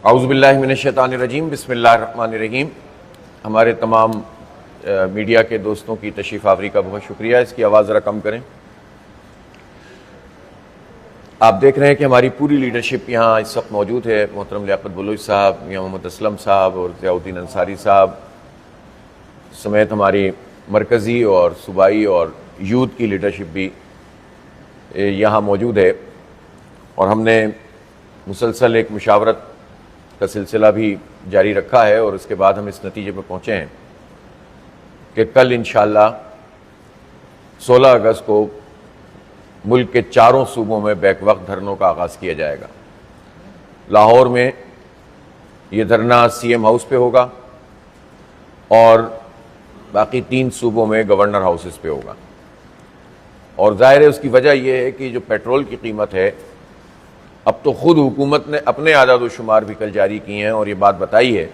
اعوذ باللہ من الشیطان الرجیم، بسم اللہ الرحمن الرحیم۔ ہمارے تمام میڈیا کے دوستوں کی تشریف آوری کا بہت شکریہ۔ اس کی آواز ذرا کم کریں۔ آپ دیکھ رہے ہیں کہ ہماری پوری لیڈرشپ یہاں اس وقت موجود ہے۔ محترم لیاقت بلوچ صاحب، میاں محمد اسلم صاحب اور ضیاء الدین انصاری صاحب سمیت ہماری مرکزی اور صوبائی اور یوتھ کی لیڈرشپ بھی یہاں موجود ہے، اور ہم نے مسلسل ایک مشاورت کا سلسلہ بھی جاری رکھا ہے، اور اس کے بعد ہم اس نتیجے پہ پہنچے ہیں کہ کل انشاءاللہ 16 اگست کو ملک کے چاروں صوبوں میں بیک وقت دھرنوں کا آغاز کیا جائے گا۔ لاہور میں یہ دھرنا سی ایم ہاؤس پہ ہوگا، اور باقی 3 صوبوں میں گورنر ہاؤسز پہ ہوگا۔ اور ظاہر ہے اس کی وجہ یہ ہے کہ جو پیٹرول کی قیمت ہے، اب تو خود حکومت نے اپنے اعداد و شمار بھی کل جاری کیے ہیں اور یہ بات بتائی ہے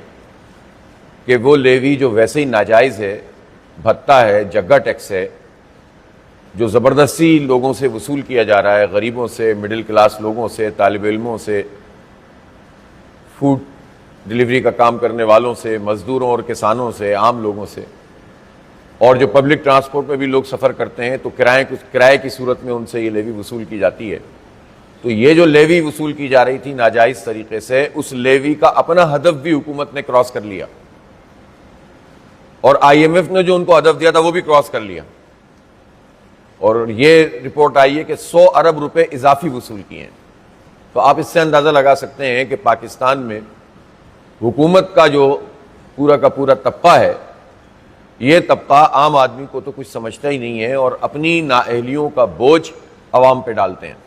کہ وہ لیوی جو ویسے ہی ناجائز ہے، بھتہ ہے، جگہ ٹیکس ہے، جو زبردستی لوگوں سے وصول کیا جا رہا ہے، غریبوں سے، مڈل کلاس لوگوں سے، طالب علموں سے، فوڈ ڈیلیوری کا کام کرنے والوں سے، مزدوروں اور کسانوں سے، عام لوگوں سے، اور جو پبلک ٹرانسپورٹ میں بھی لوگ سفر کرتے ہیں تو کرائے کی صورت میں ان سے یہ لیوی وصول کی جاتی ہے۔ تو یہ جو لیوی وصول کی جا رہی تھی ناجائز طریقے سے، اس لیوی کا اپنا ہدف بھی حکومت نے کراس کر لیا، اور آئی ایم ایف نے جو ان کو ہدف دیا تھا وہ بھی کراس کر لیا، اور یہ رپورٹ آئی ہے کہ 100 ارب روپے اضافی وصول کیے ہیں۔ تو آپ اس سے اندازہ لگا سکتے ہیں کہ پاکستان میں حکومت کا جو پورا کا پورا طبقہ ہے، یہ طبقہ عام آدمی کو تو کچھ سمجھتا ہی نہیں ہے، اور اپنی نااہلیوں کا بوجھ عوام پہ ڈالتے ہیں۔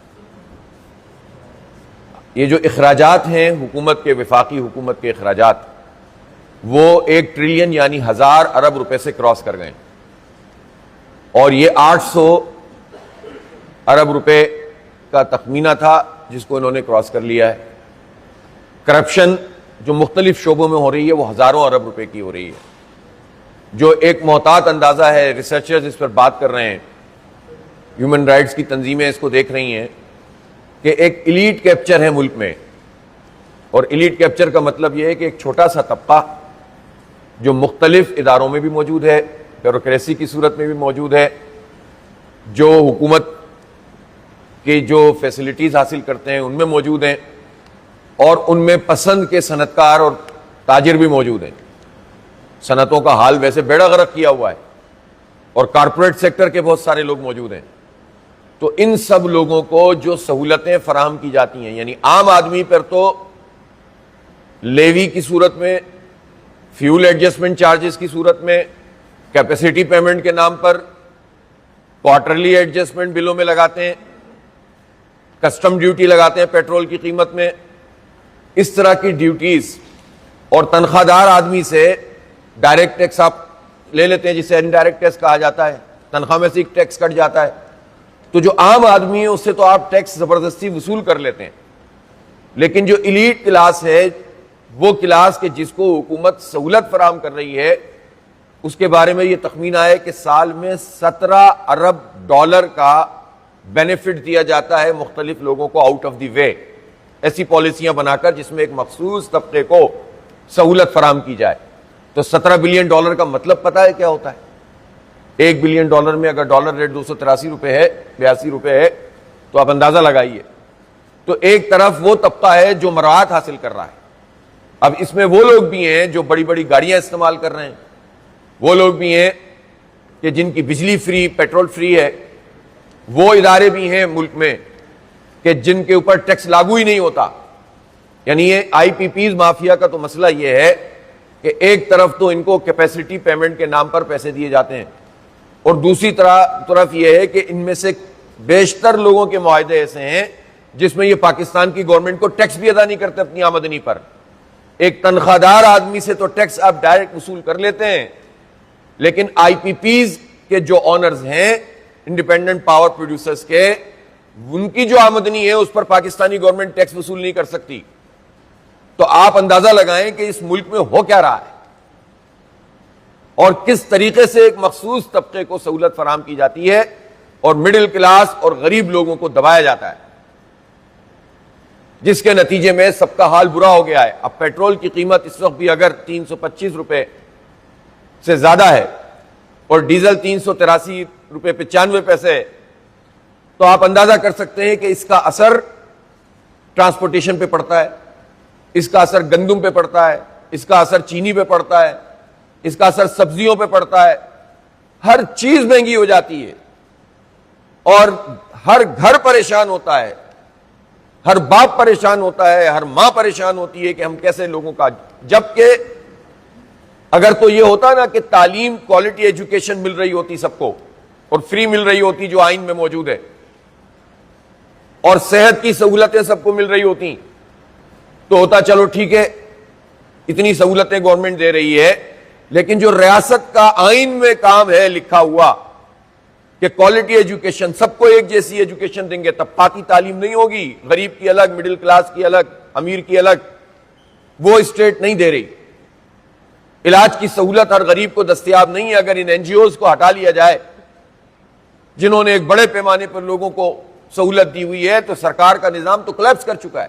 یہ جو اخراجات ہیں حکومت کے، وفاقی حکومت کے اخراجات، وہ 1 ٹریلین یعنی 1000 ارب روپے سے کراس کر گئے، اور یہ 800 ارب روپے کا تخمینہ تھا جس کو انہوں نے کراس کر لیا ہے۔ کرپشن جو مختلف شعبوں میں ہو رہی ہے وہ ہزاروں ارب روپے کی ہو رہی ہے۔ جو ایک محتاط اندازہ ہے، ریسرچرز اس پر بات کر رہے ہیں، ہیومن رائٹس کی تنظیمیں اس کو دیکھ رہی ہیں کہ ایک ایلیٹ کیپچر ہے ملک میں، اور ایلیٹ کیپچر کا مطلب یہ ہے کہ ایک چھوٹا سا طبقہ جو مختلف اداروں میں بھی موجود ہے، بیوروکریسی کی صورت میں بھی موجود ہے، جو حکومت کی جو فیسلٹیز حاصل کرتے ہیں ان میں موجود ہیں، اور ان میں پسند کے صنعت کار اور تاجر بھی موجود ہیں۔ صنعتوں کا حال ویسے بیڑا غرق کیا ہوا ہے، اور کارپوریٹ سیکٹر کے بہت سارے لوگ موجود ہیں۔ تو ان سب لوگوں کو جو سہولتیں فراہم کی جاتی ہیں، یعنی عام آدمی پر تو لیوی کی صورت میں، فیول ایڈجسٹمنٹ چارجز کی صورت میں، کیپیسٹی پیمنٹ کے نام پر کوارٹرلی ایڈجسٹمنٹ بلوں میں لگاتے ہیں، کسٹم ڈیوٹی لگاتے ہیں پیٹرول کی قیمت میں، اس طرح کی ڈیوٹیز، اور تنخواہ دار آدمی سے ڈائریکٹ ٹیکس آپ لے لیتے ہیں جسے انڈائریکٹ ٹیکس کہا جاتا ہے، تنخواہ میں سے ایک ٹیکس کٹ جاتا ہے۔ تو جو عام آدمی ہے اس سے تو آپ ٹیکس زبردستی وصول کر لیتے ہیں، لیکن جو ایلیٹ کلاس ہے، وہ کلاس کے جس کو حکومت سہولت فراہم کر رہی ہے، اس کے بارے میں یہ تخمینہ ہے کہ سال میں 17 ارب ڈالر کا بینیفٹ دیا جاتا ہے مختلف لوگوں کو آؤٹ آف دی وے، ایسی پالیسیاں بنا کر جس میں ایک مخصوص طبقے کو سہولت فراہم کی جائے۔ تو 17 بلین ڈالر کا مطلب پتہ ہے کیا ہوتا ہے؟ 1 بلین ڈالر میں اگر ڈالر ریٹ 283 روپے ہے، 82 روپے ہے، تو آپ اندازہ لگائیے۔ تو ایک طرف وہ طبقہ ہے جو مراعات حاصل کر رہا ہے، اب اس میں وہ لوگ بھی ہیں جو بڑی بڑی گاڑیاں استعمال کر رہے ہیں، وہ لوگ بھی ہیں کہ جن کی بجلی فری، پیٹرول فری ہے، وہ ادارے بھی ہیں ملک میں کہ جن کے اوپر ٹیکس لاگو ہی نہیں ہوتا۔ یعنی یہ آئی پی پیز مافیا کا تو مسئلہ یہ ہے کہ ایک طرف تو ان کو کیپیسٹی پیمنٹ کے نام پر پیسے دیے جاتے ہیں، اور دوسری طرف یہ ہے کہ ان میں سے بیشتر لوگوں کے معاہدے ایسے ہیں جس میں یہ پاکستان کی گورنمنٹ کو ٹیکس بھی ادا نہیں کرتے اپنی آمدنی پر۔ ایک تنخواہ دار آدمی سے تو ٹیکس آپ ڈائریکٹ وصول کر لیتے ہیں، لیکن آئی پی پیز کے جو آنرز ہیں، انڈیپینڈنٹ پاور پروڈیوسرز کے، ان کی جو آمدنی ہے اس پر پاکستانی گورنمنٹ ٹیکس وصول نہیں کر سکتی۔ تو آپ اندازہ لگائیں کہ اس ملک میں ہو کیا رہا ہے، اور کس طریقے سے ایک مخصوص طبقے کو سہولت فراہم کی جاتی ہے اور مڈل کلاس اور غریب لوگوں کو دبایا جاتا ہے۔ جس کے نتیجے میں سب کا حال برا ہو گیا ہے. اب پیٹرول کی قیمت اس وقت بھی اگر 325 روپے سے زیادہ ہے اور ڈیزل 383 روپے 95 پیسے ہے, تو آپ اندازہ کر سکتے ہیں کہ اس کا اثر ٹرانسپورٹیشن پہ پڑتا ہے, اس کا اثر گندم پہ پڑتا ہے, اس کا اثر چینی پہ پڑتا ہے, اس کا اثر سبزیوں پہ پڑتا ہے. ہر چیز مہنگی ہو جاتی ہے اور ہر گھر پریشان ہوتا ہے, ہر باپ پریشان ہوتا ہے, ہر ماں پریشان ہوتی ہے کہ ہم کیسے لوگوں کا, جبکہ اگر تو یہ ہوتا نا کہ تعلیم کوالٹی ایجوکیشن مل رہی ہوتی سب کو اور فری مل رہی ہوتی جو آئین میں موجود ہے, اور صحت کی سہولتیں سب کو مل رہی ہوتی, تو ہوتا چلو ٹھیک ہے اتنی سہولتیں گورنمنٹ دے رہی ہے, لیکن جو ریاست کا آئین میں کام ہے لکھا ہوا کہ کوالٹی ایجوکیشن, سب کو ایک جیسی ایجوکیشن دیں گے, طبقاتی تعلیم نہیں ہوگی, غریب کی الگ, مڈل کلاس کی الگ, امیر کی الگ, وہ اسٹیٹ نہیں دے رہی. علاج کی سہولت ہر غریب کو دستیاب نہیں ہے. اگر ان این جی اوز کو ہٹا لیا جائے جنہوں نے ایک بڑے پیمانے پر لوگوں کو سہولت دی ہوئی ہے, تو سرکار کا نظام تو کلیپس کر چکا ہے.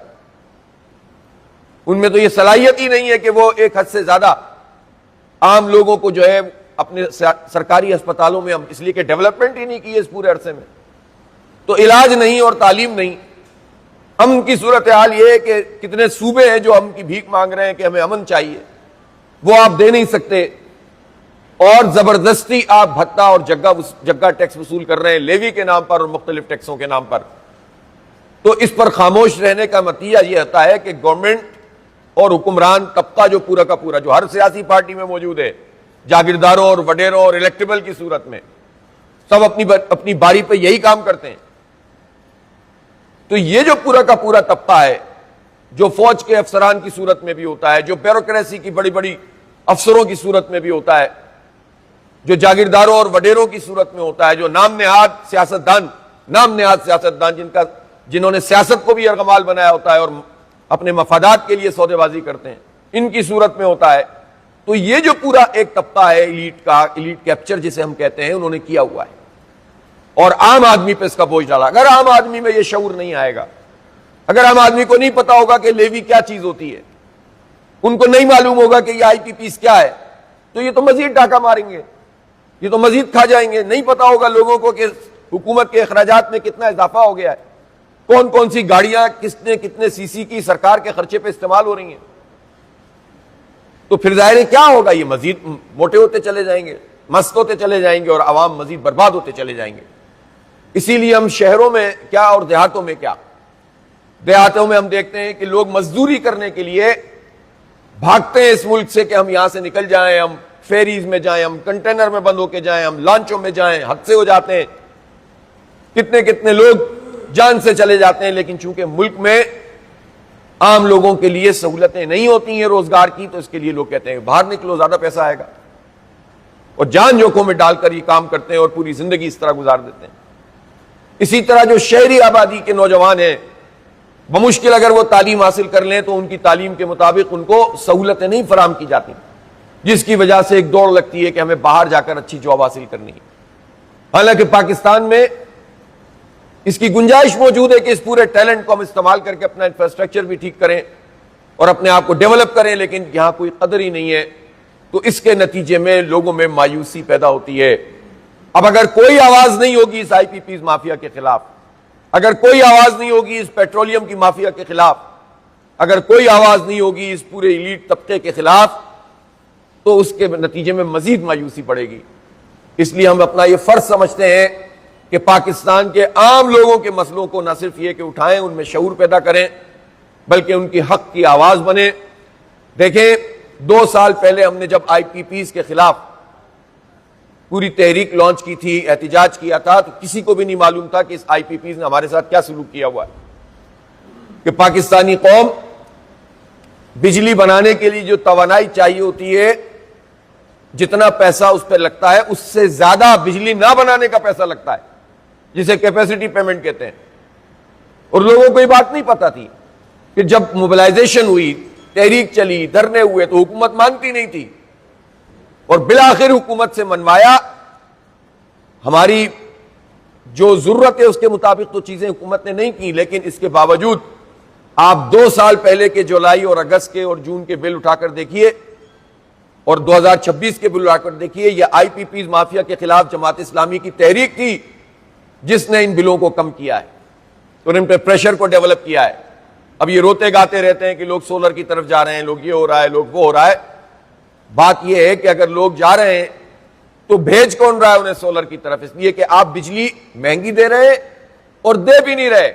ان میں تو یہ صلاحیت ہی نہیں ہے کہ وہ ایک حد سے زیادہ عام لوگوں کو جو ہے اپنے سرکاری ہسپتالوں میں, ہم اس لیے کہ ڈیولپمنٹ ہی نہیں کی ہے اس پورے عرصے میں, تو علاج نہیں اور تعلیم نہیں. امن کی صورتحال یہ ہے کہ کتنے صوبے ہیں جو امن کی بھیک مانگ رہے ہیں کہ ہمیں امن چاہیے, وہ آپ دے نہیں سکتے, اور زبردستی آپ بھتہ اور جگہ ٹیکس وصول کر رہے ہیں لیوی کے نام پر اور مختلف ٹیکسوں کے نام پر. تو اس پر خاموش رہنے کا نتیجہ یہ ہوتا ہے کہ گورنمنٹ اور حکمران طبقہ جو پورا کا پورا, جو ہر سیاسی پارٹی میں موجود ہے, جاگیرداروں اور وڈیروں اور الیکٹیبل کی صورت میں, سب اپنی باری پہ یہی کام کرتے ہیں. تو یہ جو پورا کا پورا طبقہ ہے, جو فوج کے افسران کی صورت میں بھی ہوتا ہے, جو بیوروکریسی کی بڑی بڑی افسروں کی صورت میں بھی ہوتا ہے, جو جاگیرداروں اور وڈیروں کی صورت میں ہوتا ہے, جو نام نہاد سیاستدان جنہوں نے سیاست کو بھی ارغمال بنایا ہوتا ہے اور اپنے مفادات کے لیے سودے بازی کرتے ہیں, ان کی صورت میں ہوتا ہے. تو یہ جو پورا ایک طبقہ ہے ایلیٹ کا, ایلیٹ کیپچر جسے ہم کہتے ہیں, انہوں نے کیا ہوا ہے, اور عام آدمی پہ اس کا بوجھ ڈالا. اگر عام آدمی میں یہ شعور نہیں آئے گا, اگر عام آدمی کو نہیں پتا ہوگا کہ لیوی کیا چیز ہوتی ہے, ان کو نہیں معلوم ہوگا کہ یہ آئی پی پیز کیا ہے, تو یہ تو مزید ڈاکہ ماریں گے, یہ تو مزید کھا جائیں گے. نہیں پتا ہوگا لوگوں کو کہ حکومت کے اخراجات میں کتنا اضافہ ہو گیا ہے, کون کون سی گاڑیاں کتنے سی سی کی سرکار کے خرچے پہ استعمال ہو رہی ہیں, تو پھر ظاہر ہے کیا ہوگا, یہ مزید موٹے ہوتے چلے جائیں گے, مست ہوتے چلے جائیں گے, اور عوام مزید برباد ہوتے چلے جائیں گے. اسی لیے ہم شہروں میں کیا اور دیہاتوں میں کیا, دیہاتوں میں ہم دیکھتے ہیں کہ لوگ مزدوری کرنے کے لیے بھاگتے ہیں اس ملک سے کہ ہم یہاں سے نکل جائیں, ہم فیریز میں جائیں, ہم کنٹینر میں بند ہو کے جائیں, ہم لانچوں میں جائیں, حد سے ہو جاتے ہیں, کتنے لوگ جان سے چلے جاتے ہیں. لیکن چونکہ ملک میں عام لوگوں کے لیے سہولتیں نہیں ہوتی ہیں روزگار کی, تو اس کے لیے لوگ کہتے ہیں باہر نکلو, زیادہ پیسہ آئے گا, اور جان جوکھوں میں ڈال کر یہ کام کرتے ہیں اور پوری زندگی اس طرح گزار دیتے ہیں. اسی طرح جو شہری آبادی کے نوجوان ہیں, بمشکل اگر وہ تعلیم حاصل کر لیں تو ان کی تعلیم کے مطابق ان کو سہولتیں نہیں فراہم کی جاتی, جس کی وجہ سے ایک دوڑ لگتی ہے کہ ہمیں باہر جا کر اچھی جاب حاصل کرنی ہے. حالانکہ پاکستان میں اس کی گنجائش موجود ہے کہ اس پورے ٹیلنٹ کو ہم استعمال کر کے اپنا انفراسٹرکچر بھی ٹھیک کریں اور اپنے آپ کو ڈیولپ کریں, لیکن یہاں کوئی قدر ہی نہیں ہے. تو اس کے نتیجے میں لوگوں میں مایوسی پیدا ہوتی ہے. اب اگر کوئی آواز نہیں ہوگی اس آئی پی پیز مافیا کے خلاف, اگر کوئی آواز نہیں ہوگی اس پیٹرولیم کی مافیا کے خلاف, اگر کوئی آواز نہیں ہوگی اس پورے ایلیٹ طبقے کے خلاف, تو اس کے نتیجے میں مزید مایوسی پڑے گی. اس لیے ہم اپنا یہ فرض سمجھتے ہیں کہ پاکستان کے عام لوگوں کے مسئلوں کو نہ صرف یہ کہ اٹھائیں, ان میں شعور پیدا کریں, بلکہ ان کی حق کی آواز بنیں. دیکھیں 2 سال پہلے ہم نے جب آئی پی پیز کے خلاف پوری تحریک لانچ کی تھی, احتجاج کیا تھا, تو کسی کو بھی نہیں معلوم تھا کہ اس آئی پی پیز نے ہمارے ساتھ کیا سلوک کیا ہوا ہے. کہ پاکستانی قوم بجلی بنانے کے لیے جو توانائی چاہیے ہوتی ہے, جتنا پیسہ اس پہ لگتا ہے اس سے زیادہ بجلی نہ بنانے کا پیسہ لگتا ہے, جسے کیپیسٹی پیمنٹ کہتے ہیں. اور لوگوں کو یہ بات نہیں پتا تھی کہ جب موبلائزیشن ہوئی, تحریک چلی, دھرنے ہوئے, تو حکومت مانتی نہیں تھی, اور بالآخر حکومت سے منوایا. ہماری جو ضرورت ہے اس کے مطابق تو چیزیں حکومت نے نہیں کی, لیکن اس کے باوجود آپ 2 سال پہلے کے جولائی اور اگست کے اور جون کے بل اٹھا کر دیکھیے اور 2026 کے بل اٹھا کر دیکھیے. یہ آئی پی پیز مافیا کے خلاف جماعت اسلامی کی تحریک تھی جس نے ان بلوں کو کم کیا ہے اور ان پہ پریشر کو ڈیولپ کیا ہے. اب یہ روتے گاتے رہتے ہیں کہ لوگ سولر کی طرف جا رہے ہیں, لوگ یہ ہو رہا ہے, لوگ وہ ہو رہا ہے. بات یہ ہے کہ اگر لوگ جا رہے ہیں تو بھیج کون رہا ہے انہیں سولر کی طرف؟ اس لیے کہ آپ بجلی مہنگی دے رہے ہیں اور دے بھی نہیں رہے.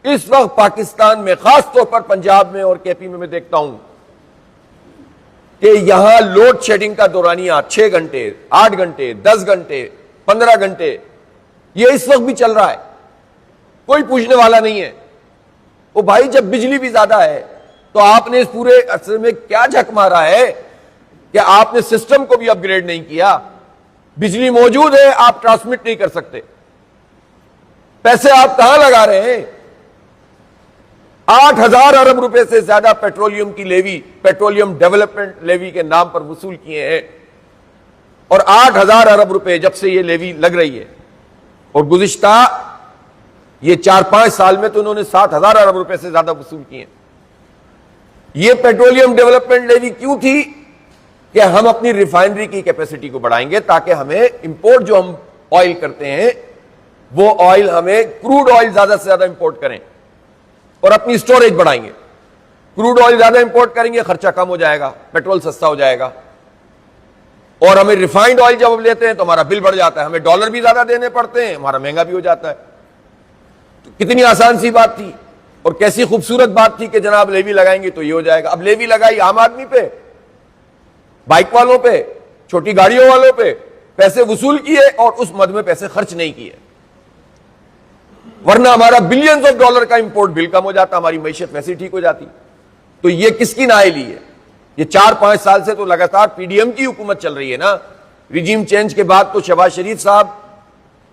اس وقت پاکستان میں, خاص طور پر پنجاب میں اور کے پی میں دیکھتا ہوں کہ یہاں لوڈ شیڈنگ کا دورانیہ 6 گھنٹے, 8 گھنٹے, 10 گھنٹے, 15 گھنٹے یہ اس وقت بھی چل رہا ہے. کوئی پوچھنے والا نہیں ہے. وہ بھائی جب بجلی بھی زیادہ ہے تو آپ نے اس پورے عرصے میں کیا جھک مارا ہے کہ آپ نے سسٹم کو بھی اپ گریڈ نہیں کیا؟ بجلی موجود ہے, آپ ٹرانسمٹ نہیں کر سکتے. پیسے آپ کہاں لگا رہے ہیں؟ 8,000 ارب روپے سے زیادہ پیٹرولیم کی لیوی, پیٹرولیم ڈیولپمنٹ لیوی کے نام پر وصول کیے ہیں. اور 8,000 ارب روپے جب سے یہ لیوی لگ رہی ہے اور گزشتہ یہ 4-5 سال میں تو انہوں نے 7,000 ارب روپے سے زیادہ وصول کیے ہیں. یہ پیٹرولیم ڈیولپمنٹ لیوی کیوں تھی؟ کہ ہم اپنی ریفائنری کی کیپیسٹی کو بڑھائیں گے تاکہ ہمیں امپورٹ جو ہم آئل کرتے ہیں وہ آئل, ہمیں کروڈ آئل زیادہ سے زیادہ امپورٹ کریں اور اپنی سٹوریج بڑھائیں گے. کروڈ آئل زیادہ امپورٹ کریں گے, خرچہ کم ہو جائے گا, پیٹرول سستا ہو جائے گا. اور ہمیں ریفائنڈ آئل جب ہم لیتے ہیں تو ہمارا بل بڑھ جاتا ہے, ہمیں ڈالر بھی زیادہ دینے پڑتے ہیں, ہمارا مہنگا بھی ہو جاتا ہے. تو کتنی آسان سی بات تھی اور کیسی خوبصورت بات تھی کہ جناب لیوی لگائیں گے تو یہ ہو جائے گا. اب لیوی لگائی عام آدمی پہ, بائک والوں پہ, چھوٹی گاڑیوں والوں پہ, پیسے وصول کیے اور اس مد میں پیسے خرچ نہیں کیے. ورنہ ہمارا بلینز آف ڈالر کا امپورٹ بل کم ہو جاتا, ہماری معیشت ویسے ٹھیک ہو جاتی. تو یہ کس کی نااہلی ہے؟ یہ 4-5 سال سے تو لگاتار پی ڈی ایم کی حکومت چل رہی ہے نا. ریجیم چینج کے بعد تو شہباز شریف صاحب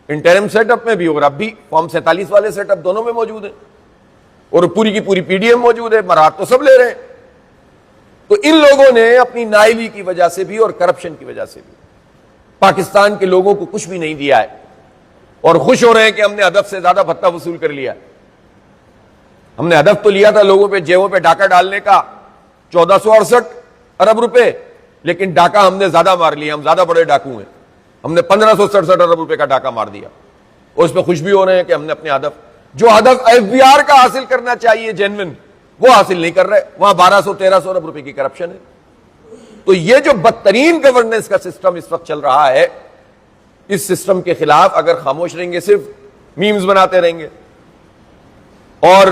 انٹرم سیٹ اپ میں بھی اور اب بھی فارم 47 والے سیٹ اپ دونوں میں موجود ہیں اور پوری کی پوری پی ڈی ایم موجود ہے. مراد تو سب لے رہے ہیں. تو ان لوگوں نے اپنی نااہلی کی وجہ سے بھی اور کرپشن کی وجہ سے بھی پاکستان کے لوگوں کو کچھ بھی نہیں دیا ہے اور خوش ہو رہے ہیں کہ ہم نے ہدف سے زیادہ بھتہ وصول کر لیا. ہم نے ہدف تو لیا تھا لوگوں پہ جیبوں پہ ڈاکہ ڈالنے کا 1468 ارب روپے, لیکن ڈاکہ ہم نے زیادہ مار لیا. ہم زیادہ بڑے ڈاکو ہیں. ہم نے 1567 ارب روپے کا ڈاکہ مار دیا اور اس پہ خوش بھی ہو رہے ہیں کہ ہم نے اپنے ہدف ایف بی آر کا حاصل کرنا چاہیے جینوین, وہ حاصل نہیں کر رہے. وہاں 1200-1300 ارب روپے کی کرپشن ہے. تو یہ جو بدترین گورننس کا سسٹم اس وقت چل رہا ہے, اس سسٹم کے خلاف اگر خاموش رہیں گے, صرف میمز بناتے رہیں گے اور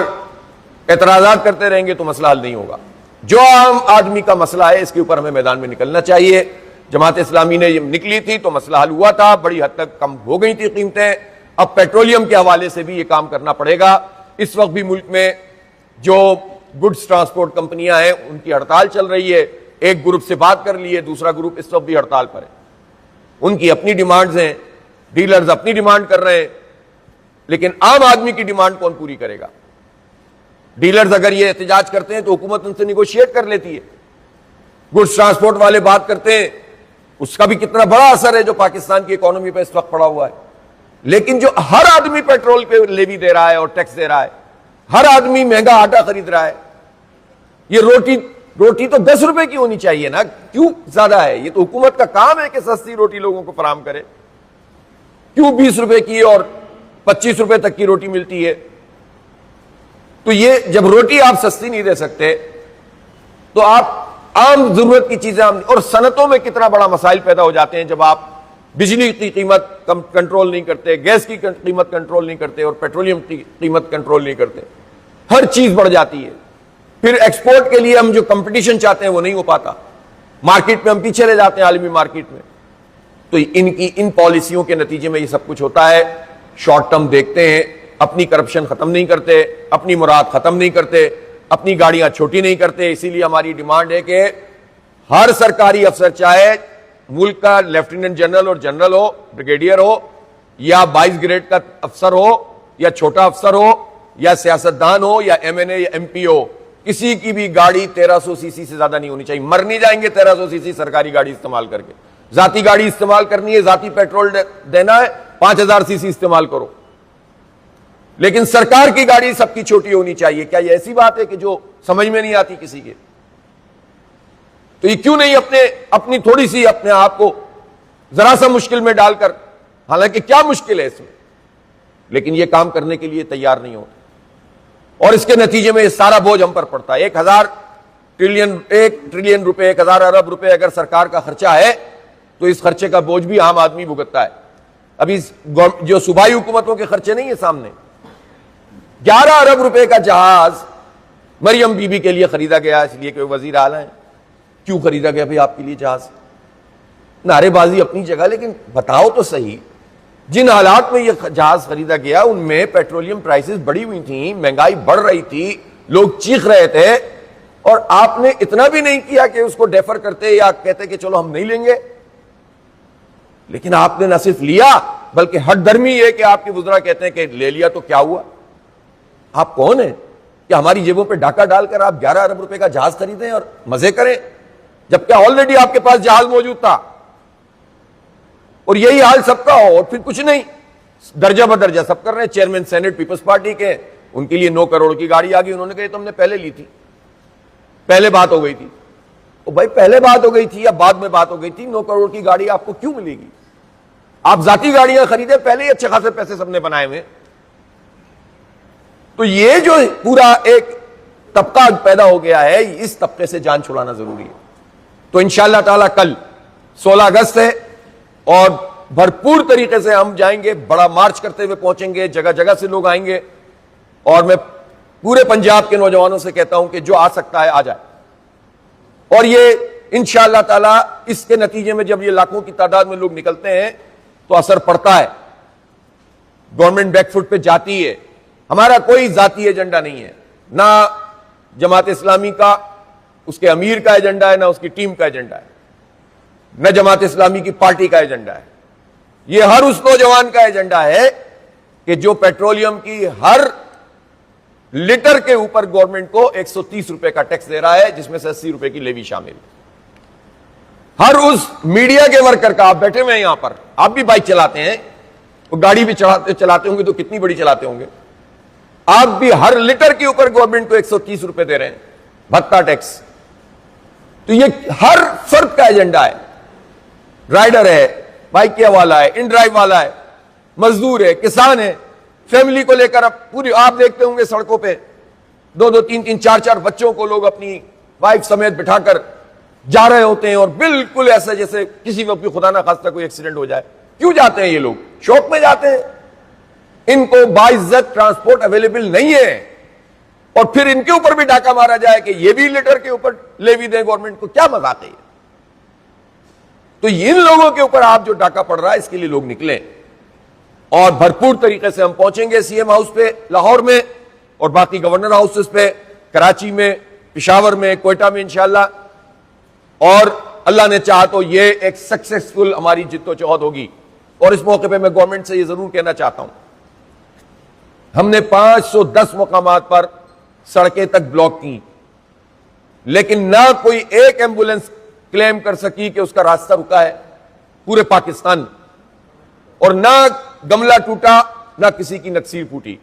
اعتراضات کرتے رہیں گے تو مسئلہ حل نہیں ہوگا. جو عام آدمی کا مسئلہ ہے اس کے اوپر ہمیں میدان میں نکلنا چاہیے. جماعت اسلامی نے نکلی تھی تو مسئلہ حل ہوا تھا, بڑی حد تک کم ہو گئی تھی قیمتیں. اب پیٹرولیم کے حوالے سے بھی یہ کام کرنا پڑے گا. اس وقت بھی ملک میں جو گڈز ٹرانسپورٹ کمپنیاں ہیں ان کی ہڑتال چل رہی ہے. ایک گروپ سے بات کر لی ہے, دوسرا گروپ اس وقت بھی ہڑتال پر ہے. ان کی اپنی ڈیمانڈز ہیں, ڈیلرز اپنی ڈیمانڈ کر رہے ہیں, لیکن عام آدمی کی ڈیمانڈ کون پوری کرے گا؟ ڈیلرز اگر یہ احتجاج کرتے ہیں تو حکومت ان سے نیگوشیٹ کر لیتی ہے. گڈز ٹرانسپورٹ والے بات کرتے ہیں, اس کا بھی کتنا بڑا اثر ہے جو پاکستان کی اکانومی پہ اس وقت پڑا ہوا ہے. لیکن جو ہر آدمی پیٹرول پہ لیوی دے رہا ہے اور ٹیکس دے رہا ہے, ہر آدمی مہنگا آٹا خرید رہا ہے. یہ روٹی تو 10 روپے کی ہونی چاہیے نا, کیوں زیادہ ہے؟ یہ تو حکومت کا کام ہے کہ سستی روٹی لوگوں کو فراہم کرے. کیوں 20 روپے کی اور 25 روپے تک کی روٹی ملتی ہے؟ تو یہ جب روٹی آپ سستی نہیں دے سکتے تو آپ عام ضرورت کی چیزیں, اور صنعتوں میں کتنا بڑا مسائل پیدا ہو جاتے ہیں جب آپ بجلی کی قیمت کنٹرول نہیں کرتے, گیس کی قیمت کنٹرول نہیں کرتے اور پیٹرولیم کی قیمت کنٹرول نہیں کرتے. ہر چیز بڑھ جاتی ہے. پھر ایکسپورٹ کے لیے ہم جو کمپٹیشن چاہتے ہیں وہ نہیں ہو پاتا. مارکیٹ میں ہم پیچھے رہ جاتے ہیں, عالمی مارکیٹ میں. تو ان پالیسیوں کے نتیجے میں یہ سب کچھ ہوتا ہے. شارٹ ٹرم دیکھتے ہیں, اپنی کرپشن ختم نہیں کرتے, اپنی مراد ختم نہیں کرتے, اپنی گاڑیاں چھوٹی نہیں کرتے. اسی لیے ہماری ڈیمانڈ ہے کہ ہر سرکاری افسر, چاہے ملک کا لیفٹیننٹ جنرل اور جنرل ہو, بریگیڈیئر ہو, یا 22 گریڈ کا افسر ہو, یا چھوٹا افسر ہو, یا سیاستدان ہو, یا ایم این اے یا ایم پی ہو, کسی کی بھی گاڑی 1300 سی سی سے زیادہ نہیں ہونی چاہیے. مر نہیں جائیں گے 1300 سی سی سرکاری گاڑی استعمال کر کے. ذاتی گاڑی استعمال کرنی ہے, ذاتی پیٹرول دینا ہے, 5000 سی سی استعمال کرو. لیکن سرکار کی گاڑی سب کی چھوٹی ہونی چاہیے. کیا یہ ایسی بات ہے کہ جو سمجھ میں نہیں آتی کسی کے؟ تو یہ کیوں نہیں اپنی تھوڑی سی اپنے آپ کو ذرا سا مشکل میں ڈال کر، حالانکہ کیا مشکل ہے اس میں، لیکن یہ کام کرنے کے لیے تیار نہیں ہوتے، اور اس کے نتیجے میں یہ سارا بوجھ ہم پر پڑتا ہے. 1 ٹریلین روپے، 1000 ارب روپے اگر سرکار کا خرچہ ہے تو اس خرچے کا بوجھ بھی عام آدمی بھگتتا ہے. ابھی جو صوبائی حکومتوں کے خرچے نہیں ہیں سامنے، 11 ارب روپے کا جہاز مریم بی بی کے لیے خریدا گیا، اس لیے کہ وہ وزیر اعلیٰ ہیں. کیوں خریدا گیا بھئی آپ کے لیے جہاز؟ نعرے بازی اپنی جگہ، لیکن بتاؤ تو صحیح، جن حالات میں یہ جہاز خریدا گیا ان میں پیٹرولیم پرائسز بڑی ہوئی تھیں، مہنگائی بڑھ رہی تھی، لوگ چیخ رہے تھے، اور آپ نے اتنا بھی نہیں کیا کہ اس کو ڈیفر کرتے یا کہتے کہ چلو ہم نہیں لیں گے. لیکن آپ نے نہ صرف لیا بلکہ ہٹ درمی یہ کہ آپ کے وزراء کہتے ہیں کہ لے لیا تو کیا ہوا. آپ کون ہیں کہ ہماری جیبوں پہ ڈاکہ ڈال کر آپ 11 ارب روپے کا جہاز خریدیں اور مزے کریں، جبکہ آلریڈی آپ کے پاس جہاز موجود تھا. اور یہی حال سب کا ہو، اور پھر کچھ نہیں، درجہ بدرجہ سب کر رہے ہیں. چیئرمین سینٹ پیپلز پارٹی کے، ان کے لیے 9 کروڑ کی گاڑی آ گئی، انہوں نے کہا تو ہم نے پہلے لی تھی، پہلے بات ہو گئی تھی. بھائی پہلے بات ہو گئی تھی یا بعد میں بات ہو گئی تھی، 9 کروڑ کی گاڑی آپ کو کیوں ملے گی؟ آپ ذاتی گاڑیاں خریدیں، پہلے ہی اچھے خاصے پیسے سب نے بنائے ہوئے. تو یہ جو پورا ایک طبقہ پیدا ہو گیا ہے، اس طبقے سے جان چھڑانا ضروری ہے. تو انشاءاللہ تعالی کل 16 اگست ہے، اور بھرپور طریقے سے ہم جائیں گے، بڑا مارچ کرتے ہوئے پہنچیں گے، جگہ جگہ سے لوگ آئیں گے، اور میں پورے پنجاب کے نوجوانوں سے کہتا ہوں کہ جو آ سکتا ہے آ جائے. اور یہ انشاءاللہ تعالی اس کے نتیجے میں جب یہ لاکھوں کی تعداد میں لوگ نکلتے ہیں تو اثر پڑتا ہے، گورنمنٹ بیک فٹ پہ جاتی ہے. ہمارا کوئی ذاتی ایجنڈا نہیں ہے، نہ جماعت اسلامی کا اس کے امیر کا ایجنڈا ہے، نہ اس کی ٹیم کا ایجنڈا ہے، نہ جماعت اسلامی کی پارٹی کا ایجنڈا ہے. یہ ہر اس نوجوان کا ایجنڈا ہے کہ جو پیٹرولیم کی ہر لیٹر کے اوپر گورنمنٹ کو 130 روپے کا ٹیکس دے رہا ہے، جس میں سے 80 روپے کی لیوی شامل ہے. ہر اس میڈیا کے ورکر کا، آپ بیٹھے ہوئے ہیں یہاں پر، آپ بھی بائک چلاتے ہیں، وہ گاڑی بھی چلاتے ہوں گے تو کتنی بڑی چلاتے ہوں گے، آپ بھی ہر لیٹر کے اوپر گورنمنٹ کو 130 روپے دے رہے ہیں بھتہ ٹیکس. تو یہ ہر فرد کا ایجنڈا ہے، رائڈر ہے، بائک کے والا ہے، ان ڈرائیو والا ہے، مزدور ہے، کسان ہے، فیملی کو لے کر اب پوری آپ دیکھتے ہوں گے سڑکوں پہ 2-2 3-3 4-4 بچوں کو لوگ اپنی وائف سمیت بٹھا کر جا رہے ہوتے ہیں، اور بالکل ایسا جیسے کسی وقت بھی خدا نہ خواستہ کوئی ایکسیڈنٹ ہو جائے. کیوں جاتے ہیں یہ لوگ؟ شوق میں جاتے ہیں. ان کو باعزت ٹرانسپورٹ اویلیبل نہیں ہے، اور پھر ان کے اوپر بھی ڈاکہ مارا جائے کہ یہ بھی لیٹر کے اوپر لیوی دیں گورنمنٹ کو. کیا مذاق ہے یہ؟ تو ان لوگوں کے اوپر آپ جو ڈاکہ پڑ رہا ہے، اس کے لیے لوگ نکلیں، اور بھرپور طریقے سے ہم پہنچیں گے سی ایم ہاؤس پہ لاہور میں، اور باقی گورنر ہاؤسز پہ، کراچی میں، پشاور میں، کوئٹہ میں انشاءاللہ. اور اللہ نے چاہا تو یہ ایک سکسیسفل ہماری جد و جہد ہوگی. اور اس موقع پہ میں گورنمنٹ سے یہ ضرور کہنا چاہتا ہوں، ہم نے 510 مقامات پر سڑکیں تک بلاک کی، لیکن نہ کوئی ایک ایمبولینس کلیم کر سکی کہ اس کا راستہ رکا ہے پورے پاکستان، اور نہ گملہ ٹوٹا، نہ کسی کی نکسیر پھوٹی.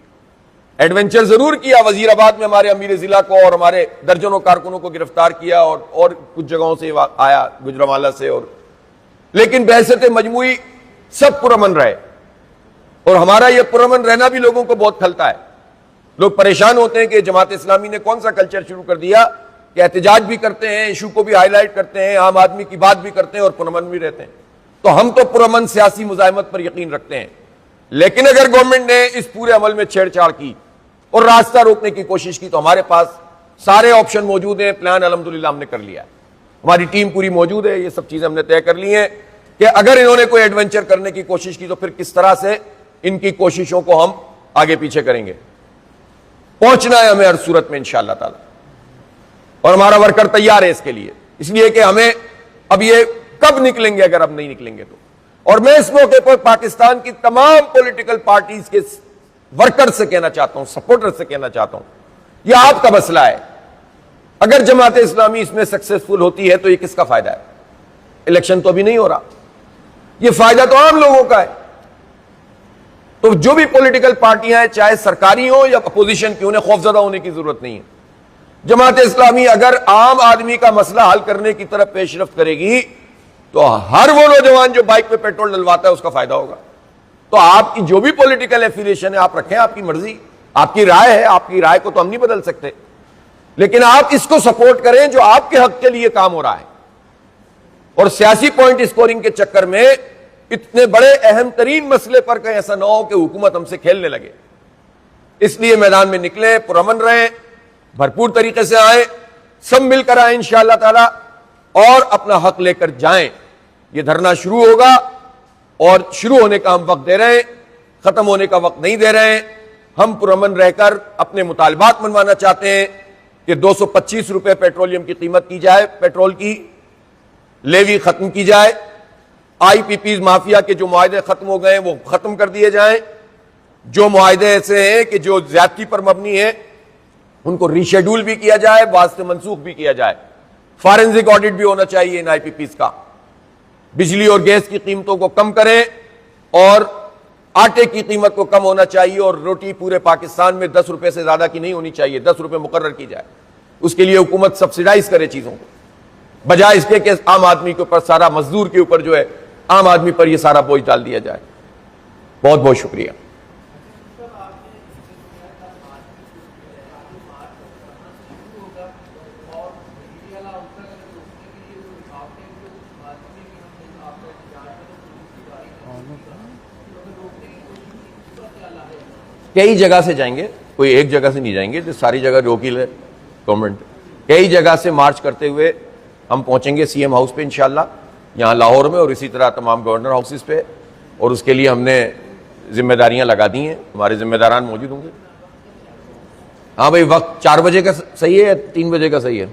ایڈونچر ضرور کیا، وزیر آباد میں ہمارے امیر ضلع کو اور ہمارے درجنوں کارکنوں کو گرفتار کیا، اور کچھ جگہوں سے آیا، گجرانوالہ سے، اور لیکن بحثیت مجموعی سب پرامن رہے. اور ہمارا یہ پرامن رہنا بھی لوگوں کو بہت کھلتا ہے. لوگ پریشان ہوتے ہیں کہ جماعت اسلامی نے کون سا کلچر شروع کر دیا کہ احتجاج بھی کرتے ہیں، ایشو کو بھی ہائی لائٹ کرتے ہیں، عام آدمی کی بات بھی کرتے ہیں، اور پرامن بھی رہتے ہیں. تو ہم تو پرامن سیاسی مزاحمت پر یقین رکھتے ہیں، لیکن اگر گورنمنٹ نے اس پورے عمل میں چھیڑ چھاڑ کی اور راستہ روکنے کی کوشش کی تو ہمارے پاس سارے آپشن موجود ہیں. پلان الحمدللہ ہم نے کر لیا ہے، ہماری ٹیم پوری موجود ہے، یہ سب چیزیں ہم نے طے کر لی ہیں کہ اگر انہوں نے کوئی ایڈونچر کرنے کی کوشش کی تو پھر کس طرح سے ان کی کوششوں کو ہم آگے پیچھے کریں گے. پہنچنا ہے ہمیں ہر صورت میں انشاءاللہ تعالی، اور ہمارا ورکر تیار ہے اس کے لیے. اس لیے کہ ہمیں اب یہ کب نکلیں گے اگر اب نہیں نکلیں گے تو. اور میں اس موقع پر پاکستان کی تمام پولیٹیکل پارٹیز کے ورکر سے کہنا چاہتا ہوں، سپورٹر سے کہنا چاہتا ہوں، یہ آپ کا مسئلہ ہے. اگر جماعت اسلامی اس میں سکسیسفل ہوتی ہے تو یہ کس کا فائدہ ہے؟ الیکشن تو ابھی نہیں ہو رہا، یہ فائدہ تو عام لوگوں کا ہے. تو جو بھی پولیٹیکل پارٹیاں ہیں چاہے سرکاری ہوں یا اپوزیشن کی, انہیں خوفزدہ ہونے کی ضرورت نہیں ہے. جماعت اسلامی اگر عام آدمی کا مسئلہ حل کرنے کی طرف پیش رفت کرے گی تو ہر وہ نوجوان جو بائک پہ پیٹرول ڈلواتا ہے اس کا فائدہ ہوگا. تو آپ کی جو بھی پولیٹیکل ایفیلیشن ہے آپ رکھیں, آپ کی مرضی, آپ کی رائے ہے, آپ کی رائے کو تو ہم نہیں بدل سکتے, لیکن آپ اس کو سپورٹ کریں جو آپ کے حق کے لیے کام ہو رہا ہے. اور سیاسی پوائنٹ اسکورنگ کے چکر میں اتنے بڑے اہم ترین مسئلے پر کہیں ایسا نہ ہو کہ حکومت ہم سے کھیلنے لگے. اس لیے میدان میں نکلیں, پرامن رہیں, بھرپور طریقے سے آئیں, سب مل کر آئیں انشاءاللہ تعالی, اور اپنا حق لے کر جائیں. یہ دھرنا شروع ہوگا اور شروع ہونے کا ہم وقت دے رہے ہیں, ختم ہونے کا وقت نہیں دے رہے ہیں. ہم پرامن رہ کر اپنے مطالبات منوانا چاہتے ہیں کہ 225 روپے پیٹرولیم کی قیمت کی جائے, پیٹرول کی لیوی ختم کی جائے, آئی پی پیز مافیا کے جو معاہدے ختم ہو گئے وہ ختم کر دیے جائیں, جو معاہدے ایسے ہیں کہ جو زیادتی پر مبنی ہیں ان کو ری شیڈول بھی کیا جائے, بعض سے منسوخ بھی کیا جائے. فارنزک آڈٹ بھی ہونا چاہیے ان آئی پی پیز کا. بجلی اور گیس کی قیمتوں کو کم کریں اور آٹے کی قیمت کو کم ہونا چاہیے, اور روٹی پورے پاکستان میں 10 روپے سے زیادہ کی نہیں ہونی چاہیے, 10 روپے مقرر کی جائے. اس کے لیے حکومت سبسیڈائز کرے چیزوں کو, بجائے اس کے کہ عام آدمی کے اوپر سارا, مزدور کے اوپر جو ہے عام آدمی پر یہ سارا بوجھ ڈال دیا جائے. بہت بہت شکریہ. کئی جگہ سے جائیں گے, کوئی ایک جگہ سے نہیں جائیں گے, جو ساری جگہ روکی ہے گورنمنٹ. کئی جگہ سے مارچ کرتے ہوئے ہم پہنچیں گے سی ایم ہاؤس پہ انشاءاللہ, یہاں لاہور میں, اور اسی طرح تمام گورنر ہاؤسز پہ, اور اس کے لیے ہم نے ذمہ داریاں لگا دی ہیں, ہمارے ذمہ داران موجود ہوں گے. ہاں بھائی, وقت 4 بجے کا صحیح ہے یا 3 بجے کا صحیح ہے؟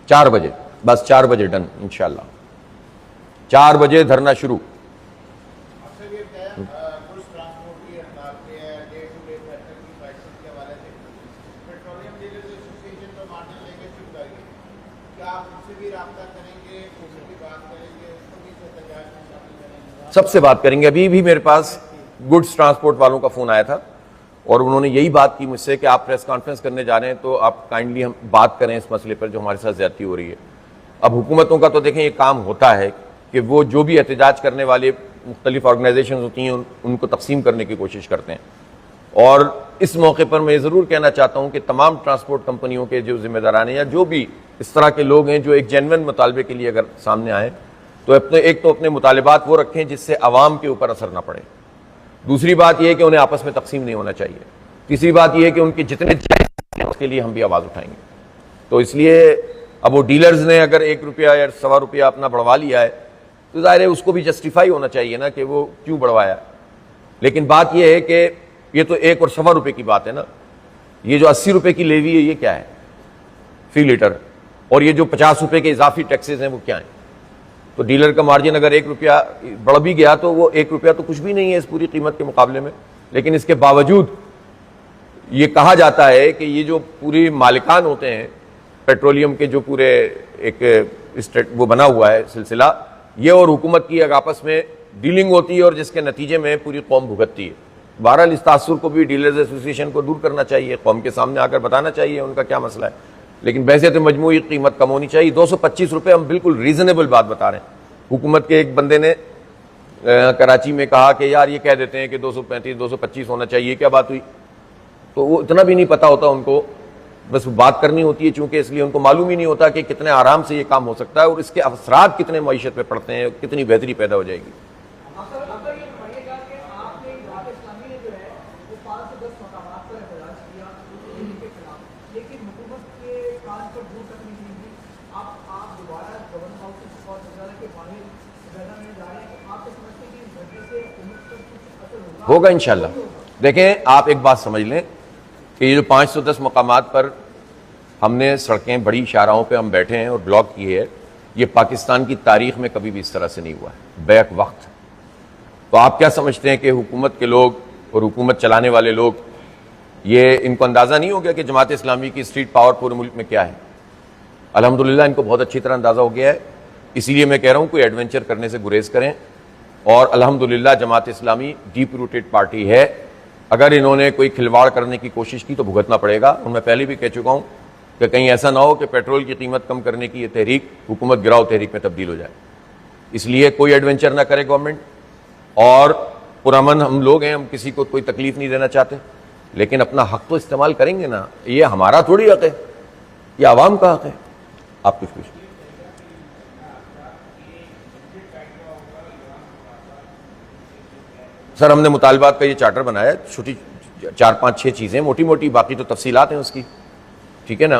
4 بجے, بس 4 بجے ڈن انشاءاللہ. 4 بجے دھرنا شروع. سب سے بات کریں گے. ابھی بھی میرے پاس گڈس ٹرانسپورٹ والوں کا فون آیا تھا اور انہوں نے یہی بات کی مجھ سے کہ آپ پریس کانفرنس کرنے جا رہے ہیں تو آپ کائنڈلی ہم بات کریں اس مسئلے پر جو ہمارے ساتھ زیادتی ہو رہی ہے. اب حکومتوں کا تو دیکھیں یہ کام ہوتا ہے کہ وہ جو بھی احتجاج کرنے والے مختلف آرگنائزیشنز ہوتی ہیں ان کو تقسیم کرنے کی کوشش کرتے ہیں. اور اس موقع پر میں ضرور کہنا چاہتا ہوں کہ تمام ٹرانسپورٹ کمپنیوں کے جو ذمہ داران ہیں یا جو بھی اس طرح کے لوگ ہیں جو ایک جینوئن مطالبے کے لیے اگر سامنے آئیں تو اپنے مطالبات وہ رکھیں جس سے عوام کے اوپر اثر نہ پڑے. دوسری بات یہ ہے کہ انہیں آپس میں تقسیم نہیں ہونا چاہیے. تیسری بات یہ ہے کہ ان کے جتنے جائز ہیں اس کے لیے ہم بھی آواز اٹھائیں گے. تو اس لیے اب وہ ڈیلرز نے اگر 1 روپیہ یا 1.25 روپیہ اپنا بڑھوا لیا ہے تو ظاہر ہے اس کو بھی جسٹیفائی ہونا چاہیے نا کہ وہ کیوں بڑھوایا. لیکن بات یہ ہے کہ یہ تو 1 اور 1.25 روپے کی بات ہے نا, یہ جو 80 روپے کی لیوی ہے یہ کیا ہے فی لیٹر, اور یہ جو 50 روپے کے اضافی ٹیکسز ہیں وہ کیا ہیں. تو ڈیلر کا مارجن اگر 1 روپیہ بڑھ بھی گیا تو وہ 1 روپیہ تو کچھ بھی نہیں ہے اس پوری قیمت کے مقابلے میں. لیکن اس کے باوجود یہ کہا جاتا ہے کہ یہ جو پوری مالکان ہوتے ہیں پیٹرولیم کے, جو پورے ایک وہ بنا ہوا ہے سلسلہ, یہ اور حکومت کی آپس میں ڈیلنگ ہوتی ہے اور جس کے نتیجے میں پوری قوم بھگتتی ہے. بہرحال اس تاثر کو بھی ڈیلرز ایسوسی ایشن کو دور کرنا چاہیے, قوم کے سامنے آ کر بتانا چاہیے ان کا کیا مسئلہ ہے. لیکن ویسے تو مجموعی قیمت کم ہونی چاہیے. 225 روپے ہم بالکل ریزنیبل بات بتا رہے ہیں. حکومت کے ایک بندے نے کراچی میں کہا کہ یار یہ کہہ دیتے ہیں کہ 235 225 ہونا چاہیے, کیا بات ہوئی؟ تو وہ اتنا بھی نہیں پتا ہوتا ان کو, بس بات کرنی ہوتی ہے چونکہ, اس لیے ان کو معلوم ہی نہیں ہوتا کہ کتنے آرام سے یہ کام ہو سکتا ہے اور اس کے اثرات کتنے معیشت پہ پڑتے ہیں, کتنی بہتری پیدا ہو جائے گی. ہوگا انشاءاللہ. دیکھیں آپ ایک بات سمجھ لیں کہ یہ جو 510 مقامات پر ہم نے سڑکیں بڑی شاہراہوں پہ ہم بیٹھے ہیں اور بلاک کیے ہیں, یہ پاکستان کی تاریخ میں کبھی بھی اس طرح سے نہیں ہوا ہے بیک وقت. تو آپ کیا سمجھتے ہیں کہ حکومت کے لوگ اور حکومت چلانے والے لوگ, یہ ان کو اندازہ نہیں ہو گیا کہ جماعت اسلامی کی اسٹریٹ پاور پورے ملک میں کیا ہے؟ الحمدللہ ان کو بہت اچھی طرح اندازہ ہو گیا ہے. اسی لیے میں کہہ رہا ہوں کوئی ایڈونچر کرنے سے گریز کریں, اور الحمدللہ Jamaat Islami deep rooted party ہے اگر انہوں نے کوئی کھلواڑ کرنے کی کوشش کی تو بھگتنا پڑے گا. اور میں پہلے بھی کہہ چکا ہوں کہ کہیں ایسا نہ ہو کہ پیٹرول کی قیمت کم کرنے کی یہ تحریک حکومت گراؤ تحریک میں تبدیل ہو جائے. اس لیے کوئی ایڈونچر نہ کرے گورنمنٹ. اور پرامن ہم لوگ ہیں, ہم کسی کو کوئی تکلیف نہیں دینا چاہتے, لیکن اپنا حق تو استعمال کریں گے نا. یہ ہمارا تھوڑی حق ہے, یہ عوام کا حق ہے. آپ کچھ پوچھیں. سر ہم نے مطالبات کا یہ چارٹر بنایا ہے, چھوٹی 4-5-6 چیزیں موٹی موٹی, باقی تو تفصیلات ہیں اس کی, ٹھیک ہے نا.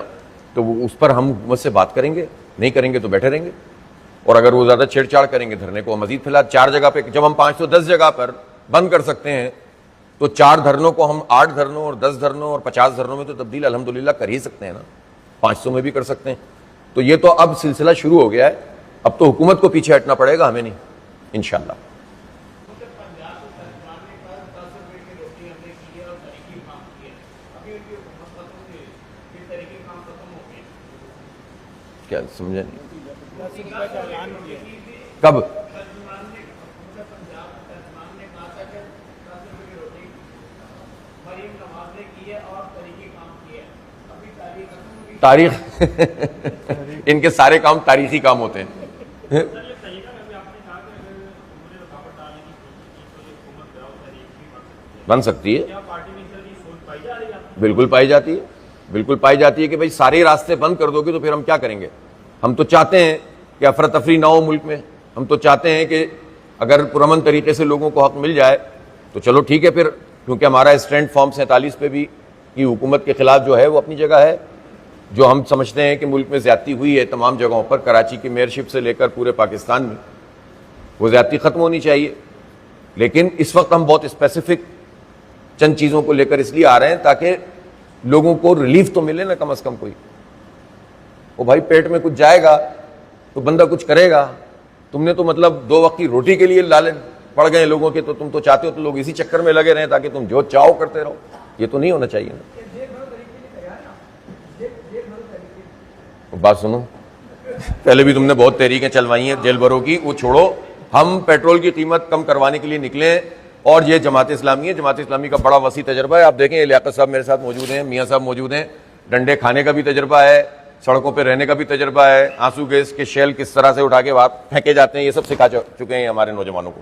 تو اس پر ہم حکومت سے بات کریں گے, نہیں کریں گے تو بیٹھے رہیں گے. اور اگر وہ زیادہ چھیڑ چھاڑ کریں گے دھرنے کو مزید پھیلا. 4 جگہ پہ جب ہم 510 جگہ پر بند کر سکتے ہیں تو 4 دھرنوں کو ہم 8 دھرنوں اور 10 دھرنوں اور 50 دھرنوں میں تو تبدیل الحمدللہ کر ہی سکتے ہیں نا, 500 میں بھی کر سکتے ہیں. تو یہ تو اب سلسلہ شروع ہو گیا ہے, اب تو حکومت کو پیچھے ہٹنا پڑے گا, ہمیں نہیں, انشاءاللہ. کیا سمجھا نہیں, کب؟ تاریخ ان کے سارے کام تاریخی کام ہوتے ہیں. بن سکتی ہے, بالکل پائی جاتی ہے, بالکل پائی جاتی ہے کہ بھائی سارے راستے بند کر دو گے تو پھر ہم کیا کریں گے. ہم تو چاہتے ہیں کہ افراتفری نہ ہو ملک میں, ہم تو چاہتے ہیں کہ اگر پرامن طریقے سے لوگوں کو حق مل جائے تو چلو ٹھیک ہے پھر, کیونکہ ہمارا اسٹینڈ فارم 47 پہ بھی کی حکومت کے خلاف جو ہے وہ اپنی جگہ ہے. جو ہم سمجھتے ہیں کہ ملک میں زیادتی ہوئی ہے تمام جگہوں پر, کراچی کی میئرشپ سے لے کر پورے پاکستان میں, وہ زیادتی ختم ہونی چاہیے. لیکن اس وقت ہم بہت اسپیسیفک چند چیزوں کو لے کر اس لیے آ رہے ہیں تاکہ لوگوں کو ریلیف تو ملے نا کم از کم. کوئی وہ بھائی پیٹ میں کچھ جائے گا تو بندہ کچھ کرے گا. تم نے تو مطلب 2 وقت کی روٹی کے لیے لالچ پڑ گئے لوگوں کے, تو تم تو چاہتے ہو تو لوگ اسی چکر میں لگے رہیں تاکہ تم جو چاہو کرتے رہو. یہ تو نہیں ہونا چاہیے نا. بات سنو, پہلے بھی تم نے بہت تحریکیں چلوائی ہیں جیل بھروں کی, وہ چھوڑو. ہم پیٹرول کی قیمت کم کروانے کے لیے نکلے ہیں, اور یہ جماعت اسلامی ہے. جماعت اسلامی کا بڑا وسیع تجربہ ہے. آپ دیکھیں یہ لیاقت صاحب میرے ساتھ موجود ہیں, میاں صاحب موجود ہیں. ڈنڈے کھانے کا بھی تجربہ ہے, سڑکوں پہ رہنے کا بھی تجربہ ہے, آنسو گیس کے شیل کس طرح سے اٹھا کے پھینکے جاتے ہیں, یہ سب سکھا چکے ہیں ہمارے نوجوانوں کو.